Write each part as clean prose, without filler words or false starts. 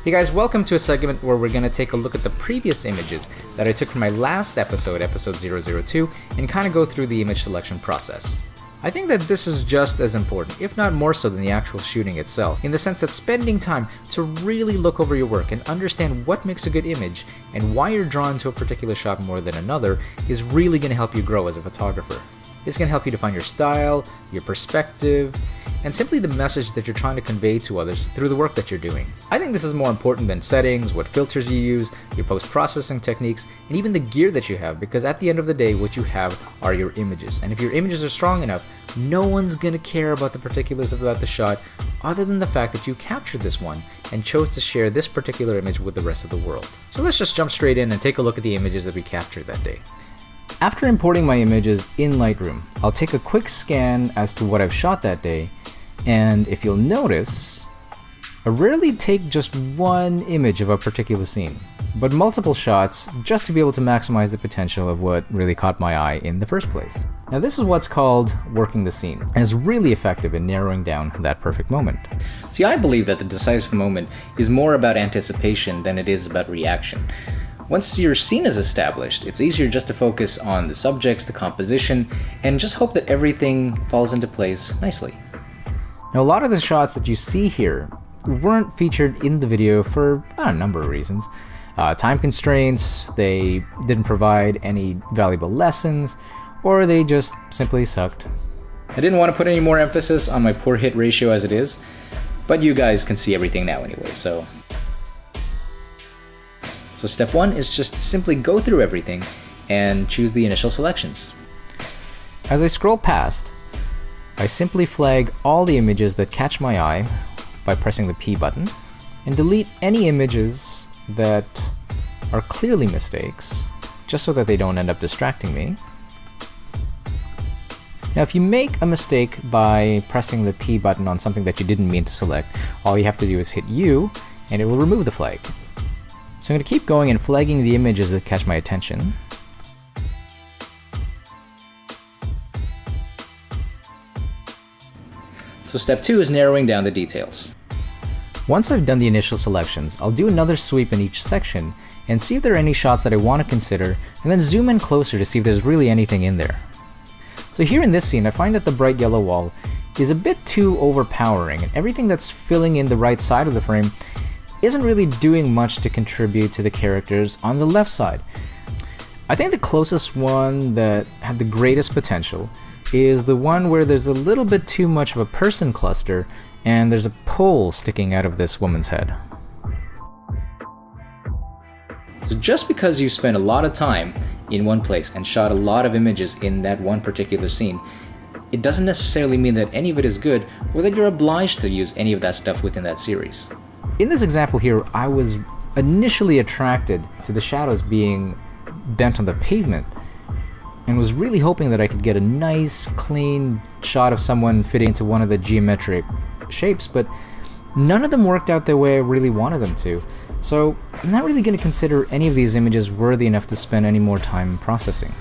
Hey guys, welcome to a segment where we're going to take a look at the previous images that I took from my last episode 002, and kind of go through the image selection process. I think that this is just as important, if not more so than the actual shooting itself, in the sense that spending time to really look over your work and understand what makes a good image and why you're drawn to a particular shot more than another is really going to help you grow as a photographer. It's going to help you define your style, your perspective, and simply the message that you're trying to convey to others through the work that you're doing. I think this is more important than settings, what filters you use, your post-processing techniques, and even the gear that you have, because at the end of the day, what you have are your images. And if your images are strong enough, no one's gonna care about the particulars about the shot other than the fact that you captured this one and chose to share this particular image with the rest of the world. So let's just jump straight in and take a look at the images that we captured that day. After importing my images in Lightroom, I'll take a quick scan as to what I've shot that day. And if you'll notice, I rarely take just one image of a particular scene, but multiple shots just to be able to maximize the potential of what really caught my eye in the first place. Now this is what's called working the scene, and is really effective in narrowing down that perfect moment. See, I believe that the decisive moment is more about anticipation than it is about reaction. Once your scene is established, it's easier just to focus on the subjects, the composition, and just hope that everything falls into place nicely. Now, a lot of the shots that you see here weren't featured in the video for a number of reasons. Time constraints, they didn't provide any valuable lessons, or they just simply sucked. I didn't want to put any more emphasis on my poor hit ratio as it is, but you guys can see everything now anyway, so step one is just simply go through everything and choose the initial selections. As I scroll past, I simply flag all the images that catch my eye by pressing the P button, and delete any images that are clearly mistakes, just so that they don't end up distracting me. Now, if you make a mistake by pressing the P button on something that you didn't mean to select, all you have to do is hit U, and it will remove the flag. So I'm going to keep going and flagging the images that catch my attention. So step two is narrowing down the details. Once I've done the initial selections, I'll do another sweep in each section and see if there are any shots that I want to consider, and then zoom in closer to see if there's really anything in there. So here in this scene, I find that the bright yellow wall is a bit too overpowering, and everything that's filling in the right side of the frame isn't really doing much to contribute to the characters on the left side. I think the closest one that had the greatest potential is the one where there's a little bit too much of a person cluster and there's a pole sticking out of this woman's head. So just because you spent a lot of time in one place and shot a lot of images in that one particular scene, it doesn't necessarily mean that any of it is good or that you're obliged to use any of that stuff within that series. In this example here, I was initially attracted to the shadows being bent on the pavement, and was really hoping that I could get a nice, clean shot of someone fitting into one of the geometric shapes, but none of them worked out the way I really wanted them to. So I'm not really going to consider any of these images worthy enough to spend any more time processing.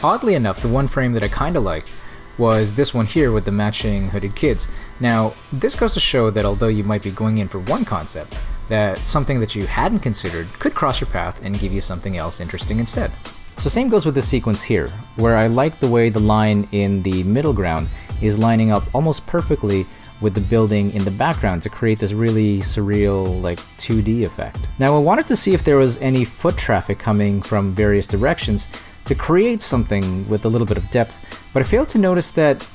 Oddly enough, the one frame that I kinda liked was this one here with the matching hooded kids. Now, this goes to show that although you might be going in for one concept, that something that you hadn't considered could cross your path and give you something else interesting instead. So same goes with this sequence here, where I like the way the line in the middle ground is lining up almost perfectly with the building in the background to create this really surreal, like 2D effect. Now I wanted to see if there was any foot traffic coming from various directions to create something with a little bit of depth, but I failed to notice that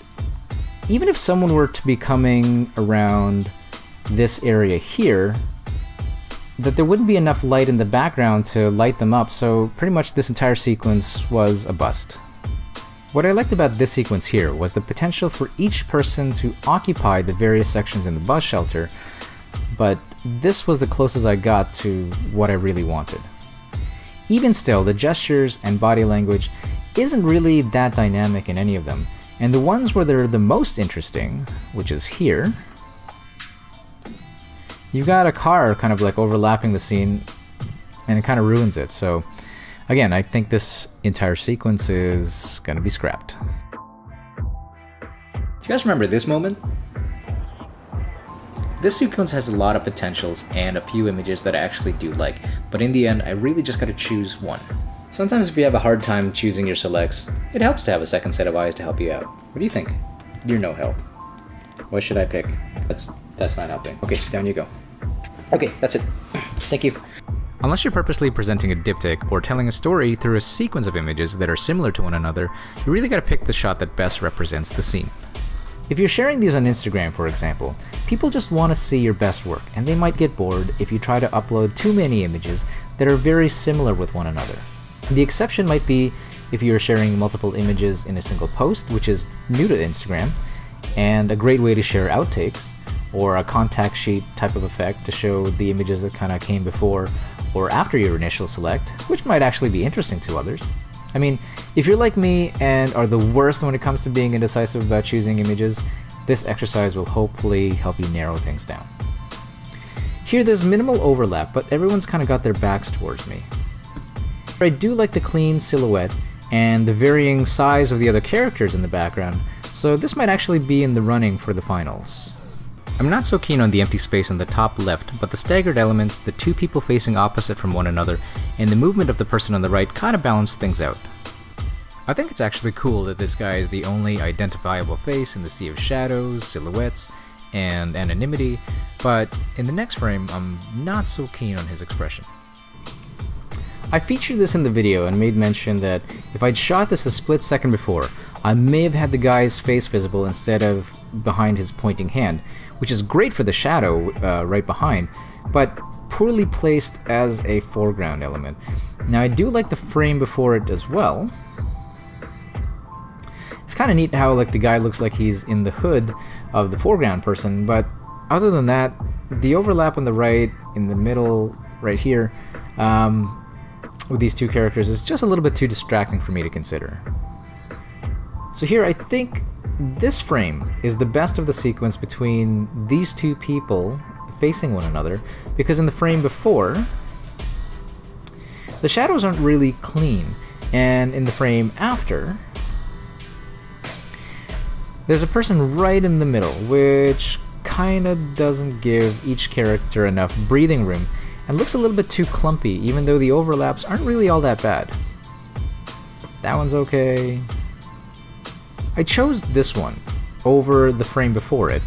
even if someone were to be coming around this area here, that there wouldn't be enough light in the background to light them up, so pretty much this entire sequence was a bust. What I liked about this sequence here was the potential for each person to occupy the various sections in the bus shelter, but this was the closest I got to what I really wanted. Even still, the gestures and body language isn't really that dynamic in any of them, and the ones where they're the most interesting, which is here, you've got a car kind of like overlapping the scene, and it kind of ruins it. So again, I think this entire sequence is gonna be scrapped. Do you guys remember this moment? This sequence has a lot of potentials and a few images that I actually do like, but in the end, I really just gotta choose one. Sometimes if you have a hard time choosing your selects, it helps to have a second set of eyes to help you out. What do you think? You're no help. What should I pick? That's not helping. Okay, down you go. Okay, that's it. Thank you. Unless you're purposely presenting a diptych or telling a story through a sequence of images that are similar to one another, you really gotta pick the shot that best represents the scene. If you're sharing these on Instagram, for example, people just want to see your best work, and they might get bored if you try to upload too many images that are very similar with one another. The exception might be if you're sharing multiple images in a single post, which is new to Instagram, and a great way to share outtakes, or a contact sheet type of effect to show the images that kind of came before or after your initial select, which might actually be interesting to others. I mean, if you're like me and are the worst when it comes to being indecisive about choosing images, this exercise will hopefully help you narrow things down. Here there's minimal overlap, but everyone's kind of got their backs towards me. I do like the clean silhouette and the varying size of the other characters in the background, so this might actually be in the running for the finals. I'm not so keen on the empty space in the top left, but the staggered elements, the two people facing opposite from one another, and the movement of the person on the right kind of balance things out. I think it's actually cool that this guy is the only identifiable face in the sea of shadows, silhouettes, and anonymity, but in the next frame, I'm not so keen on his expression. I featured this in the video and made mention that if I'd shot this a split second before, I may have had the guy's face visible instead of behind his pointing hand, which is great for the shadow right behind, but poorly placed as a foreground element. Now I do like the frame before it as well. It's kind of neat how like the guy looks like he's in the hood of the foreground person, but other than that, the overlap on the right, in the middle, right here, with these two characters is just a little bit too distracting for me to consider. So here I think this frame is the best of the sequence between these two people facing one another, because in the frame before, the shadows aren't really clean, and in the frame after, there's a person right in the middle, which kinda doesn't give each character enough breathing room, and looks a little bit too clumpy, even though the overlaps aren't really all that bad. That one's okay. I chose this one over the frame before it,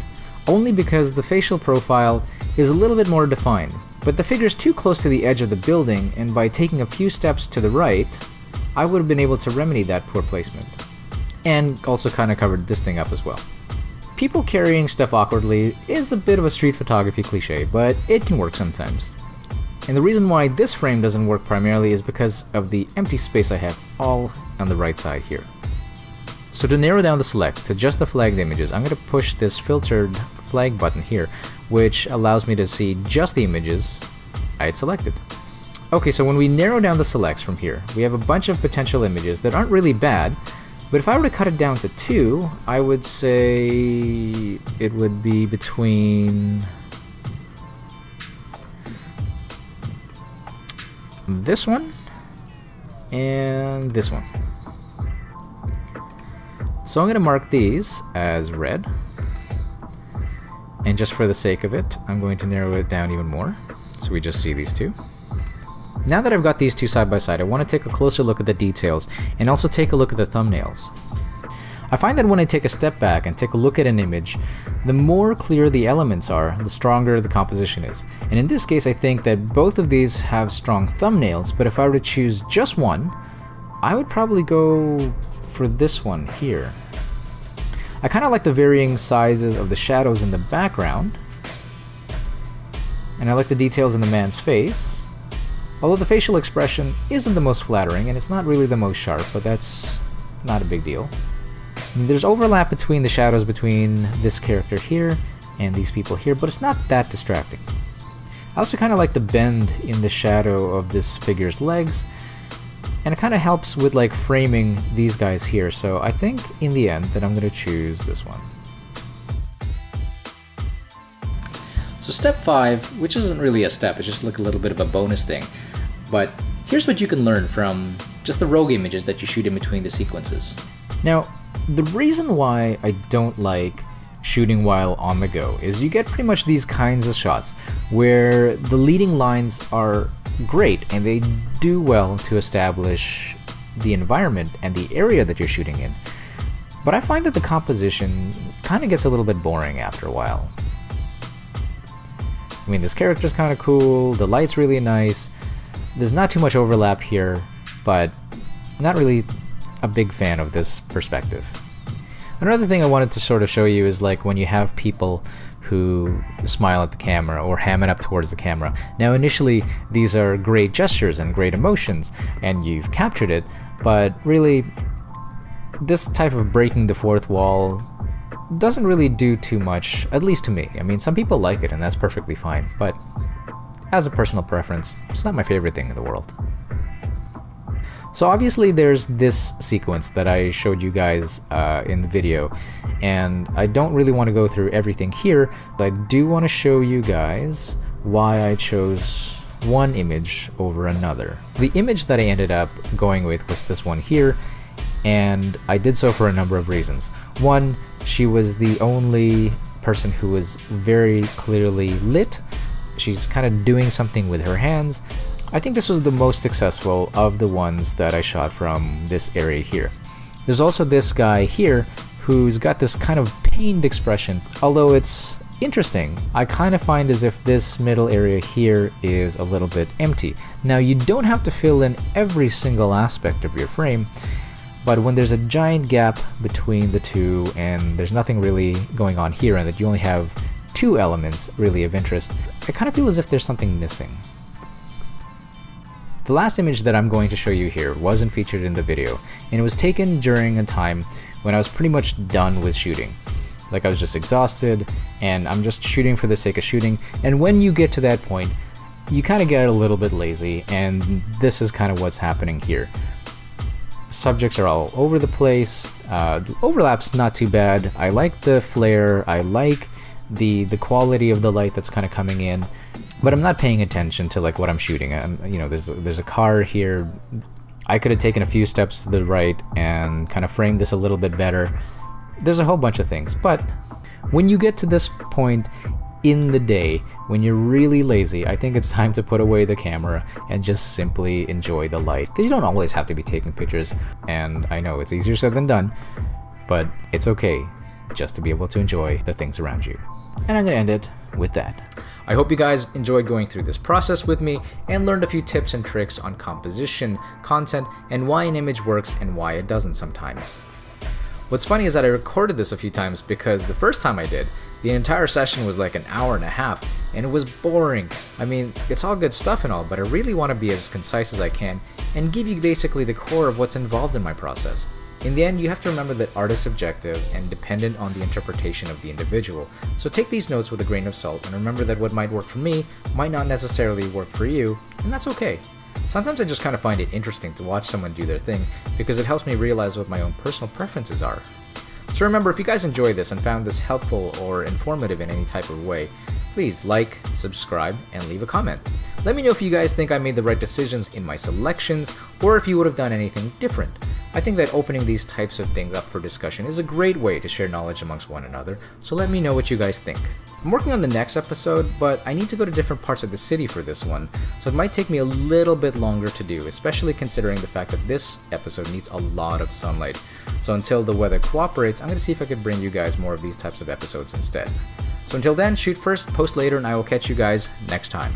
only because the facial profile is a little bit more defined, but the figure's too close to the edge of the building, and by taking a few steps to the right, I would have been able to remedy that poor placement. And also kind of covered this thing up as well. People carrying stuff awkwardly is a bit of a street photography cliche, but it can work sometimes. And the reason why this frame doesn't work primarily is because of the empty space I have all on the right side here. So to narrow down the select to just the flagged images, I'm going to push this filtered flag button here, which allows me to see just the images I had selected. Okay, so when we narrow down the selects from here, we have a bunch of potential images that aren't really bad, but if I were to cut it down to 2, I would say it would be between this one and this one. So I'm going to mark these as red, and just for the sake of it, I'm going to narrow it down even more, so we just see these two. Now that I've got these two side by side, I want to take a closer look at the details, and also take a look at the thumbnails. I find that when I take a step back and take a look at an image, the more clear the elements are, the stronger the composition is. And in this case, I think that both of these have strong thumbnails, but if I were to choose just one, I would probably go for this one here. I kind of like the varying sizes of the shadows in the background, and I like the details in the man's face, although the facial expression isn't the most flattering and it's not really the most sharp, but that's not a big deal. And there's overlap between the shadows between this character here and these people here, but it's not that distracting. I also kind of like the bend in the shadow of this figure's legs, and it kind of helps with like framing these guys here, so I think in the end that I'm going to choose this one. So step 5, which isn't really a step, it's just like a little bit of a bonus thing, but here's what you can learn from just the rogue images that you shoot in between the sequences. Now, the reason why I don't like shooting while on the go is you get pretty much these kinds of shots where the leading lines are great and they do well to establish the environment and the area that you're shooting in. But I find that the composition kind of gets a little bit boring after a while. I mean, this character's kind of cool, the light's really nice, there's not too much overlap here, but I'm not really a big fan of this perspective. Another thing I wanted to sort of show you is like when you have people who smile at the camera or ham it up towards the camera. Now initially these are great gestures and great emotions and you've captured it, but really this type of breaking the fourth wall doesn't really do too much, at least to me. I mean, some people like it and that's perfectly fine, but as a personal preference, it's not my favorite thing in the world. So obviously there's this sequence that I showed you guys in the video, and I don't really want to go through everything here, but I do want to show you guys why I chose one image over another. The image that I ended up going with was this one here, and I did so for a number of reasons. One, she was the only person who was very clearly lit. She's kind of doing something with her hands. I think this was the most successful of the ones that I shot from this area here. There's also this guy here who's got this kind of pained expression, although it's interesting. I kind of find as if this middle area here is a little bit empty. Now you don't have to fill in every single aspect of your frame, but when there's a giant gap between the two and there's nothing really going on here and that you only have two elements really of interest, I kind of feel as if there's something missing. The last image that I'm going to show you here wasn't featured in the video, and it was taken during a time when I was pretty much done with shooting. Like I was just exhausted, and I'm just shooting for the sake of shooting, and when you get to that point, you kind of get a little bit lazy, and this is kind of what's happening here. Subjects are all over the place, the overlap's not too bad, I like the flare, I like the quality of the light that's kind of coming in, but I'm not paying attention to like what I'm shooting. There's a car here. I could have taken a few steps to the right and kind of framed this a little bit better. There's a whole bunch of things, but when you get to this point in the day, when you're really lazy, I think it's time to put away the camera and just simply enjoy the light, because you don't always have to be taking pictures, and I know it's easier said than done, but it's okay just to be able to enjoy the things around you. And I'm going to end it with that. I hope you guys enjoyed going through this process with me and learned a few tips and tricks on composition, content, and why an image works and why it doesn't sometimes. What's funny is that I recorded this a few times because the first time I did, the entire session was like an hour and a half and it was boring. I mean, it's all good stuff and all, but I really want to be as concise as I can and give you basically the core of what's involved in my process. In the end, you have to remember that art is subjective and dependent on the interpretation of the individual. So take these notes with a grain of salt and remember that what might work for me might not necessarily work for you, and that's okay. Sometimes I just kind of find it interesting to watch someone do their thing because it helps me realize what my own personal preferences are. So remember, if you guys enjoyed this and found this helpful or informative in any type of way, please like, subscribe, and leave a comment. Let me know if you guys think I made the right decisions in my selections or if you would have done anything different. I think that opening these types of things up for discussion is a great way to share knowledge amongst one another, so let me know what you guys think. I'm working on the next episode, but I need to go to different parts of the city for this one, so it might take me a little bit longer to do, especially considering the fact that this episode needs a lot of sunlight. So until the weather cooperates, I'm going to see if I could bring you guys more of these types of episodes instead. So until then, shoot first, post later, and I will catch you guys next time.